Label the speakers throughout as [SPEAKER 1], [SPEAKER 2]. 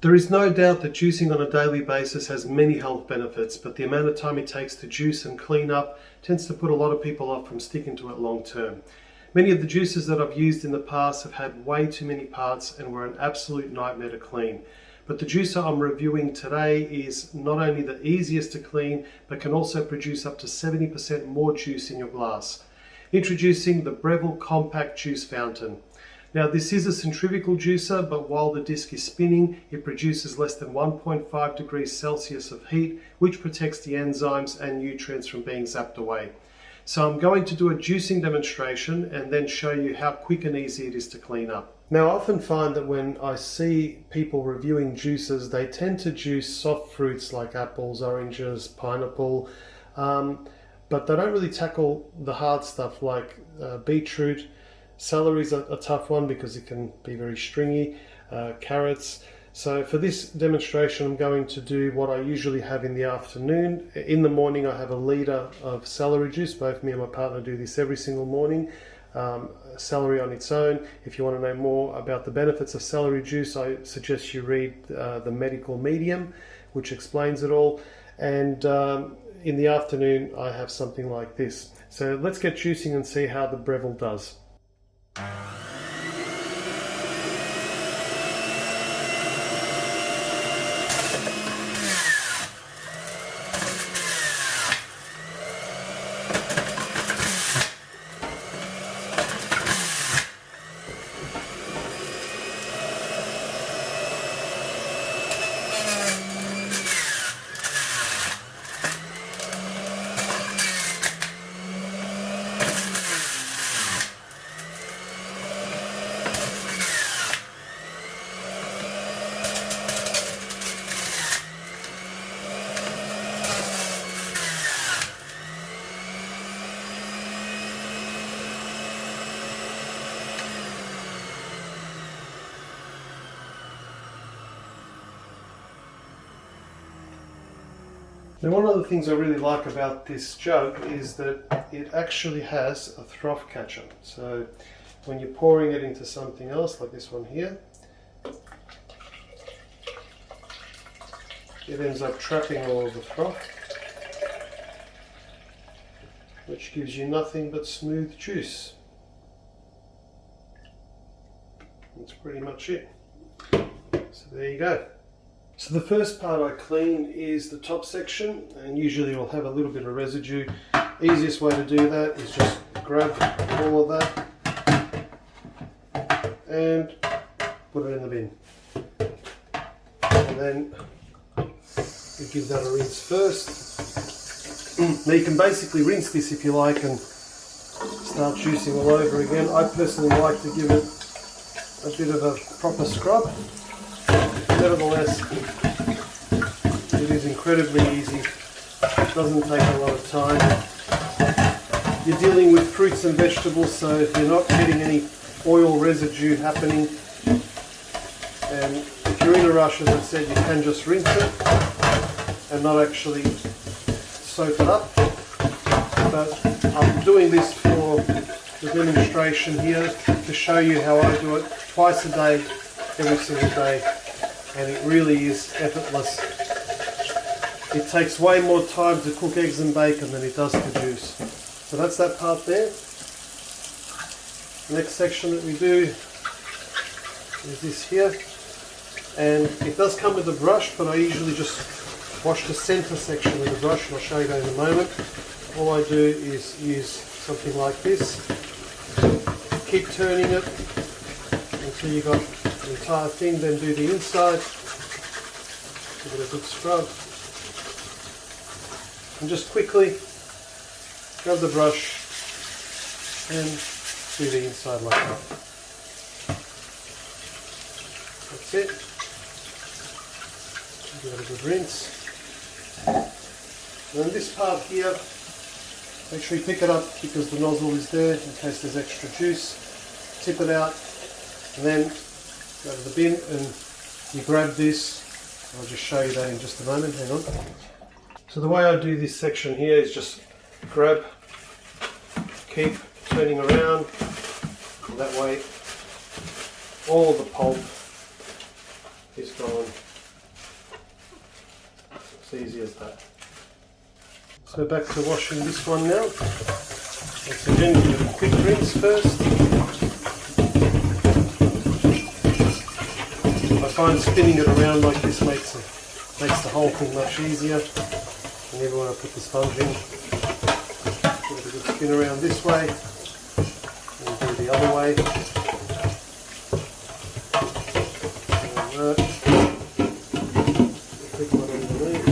[SPEAKER 1] There is no doubt that juicing on a daily basis has many health benefits, but the amount of time it takes to juice and clean up tends to put a lot of people off from sticking to it long term. Many of the juices that I've used in the past have had way too many parts and were an absolute nightmare to clean. But the juicer I'm reviewing today is not only the easiest to clean, but can also produce up to 70% more juice in your glass. Introducing the Breville Compact Juice Fountain. Now this is a centrifugal juicer, but while the disc is spinning, it produces less than 1.5 degrees Celsius of heat, which protects the enzymes and nutrients from being zapped away. So I'm going to do a juicing demonstration and then show you how quick and easy it is to clean up. Now I often find that when I see people reviewing juices, they tend to juice soft fruits like apples, oranges, pineapple, but they don't really tackle the hard stuff like beetroot. Celery is a tough one because it can be very stringy, carrots. So for this demonstration I'm going to do what I usually have in the afternoon. In the morning I have a litre of celery juice. Both me and my partner do this every single morning. Celery on its own. If you want to know more about the benefits of celery juice, I suggest you read the Medical Medium, which explains it all. And in the afternoon I have something like this. So let's get juicing and see how the Breville does. Now one of the things I really like about this jug is that it actually has a froth catcher. So when you're pouring it into something else, like this one here, it ends up trapping all of the froth, which gives you nothing but smooth juice. That's pretty much it. So there you go. So the first part I clean is the top section, and usually it'll have a little bit of residue. Easiest way to do that is just grab all of that and put it in the bin. And then you give that a rinse first. Now you can basically rinse this if you like and start juicing all over again. I personally like to give it a bit of a proper scrub. Nevertheless, it is incredibly easy. It doesn't take a lot of time. You're dealing with fruits and vegetables, so you're not getting any oil residue happening. And if you're in a rush, as I said, you can just rinse it and not actually soak it up. But I'm doing this for the demonstration here to show you how I do it twice a day, every single day. And it really is effortless. It takes way more time to cook eggs and bacon than it does to juice. So that's that part there. The next section that we do is this here. And it does come with a brush, but I usually just wash the center section with a brush, and I'll show you that in a moment. All I do is use something like this. Keep turning it until you got the entire thing, then do the inside, give it a good scrub, and just quickly grab the brush and do the inside like that. That's it. Give it a good rinse. And this part here, make sure you pick it up because the nozzle is there in case there's extra juice. Tip it out and then go to the bin and you grab this. I'll just show you that in just a moment, hang on. So the way I do this section here is just grab, keep turning around, and that way all the pulp is gone It's easy as that. So back to washing this one now. Once again, give it a quick rinse first. I find spinning it around like this makes the whole thing much easier. Whenever when I put the sponge in, give it a good spin around this way, and do the other way. And quick one underneath.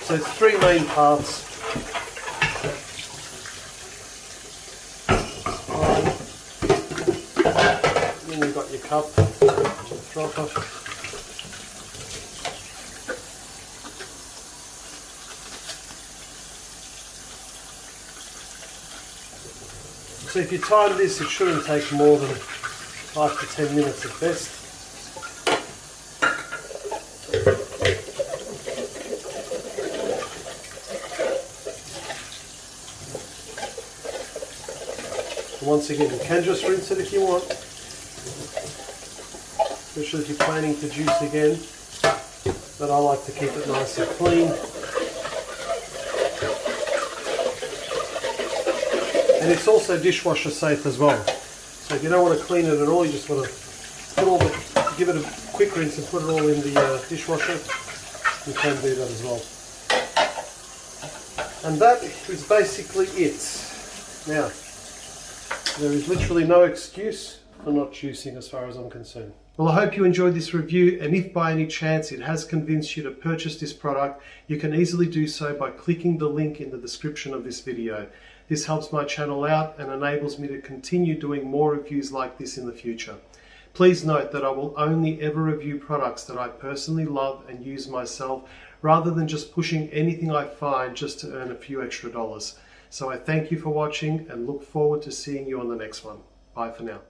[SPEAKER 1] So it's three main parts. Then you've got your cup, your frother. So if you time this, it shouldn't take more than 5 to 10 minutes at best. And once again, you can just rinse it if you want, especially if you're planning to juice again, but I like to keep it nice and clean. And it's also dishwasher safe as well. So if you don't want to clean it at all, you just want to give it a quick rinse and put it all in the dishwasher. You can do that as well. And that is basically it. Now, there is literally no excuse for not juicing as far as I'm concerned. Well, I hope you enjoyed this review, and if by any chance it has convinced you to purchase this product, you can easily do so by clicking the link in the description of this video. This helps my channel out and enables me to continue doing more reviews like this in the future. Please note that I will only ever review products that I personally love and use myself, rather than just pushing anything I find just to earn a few extra dollars. So I thank you for watching and look forward to seeing you on the next one. Bye for now.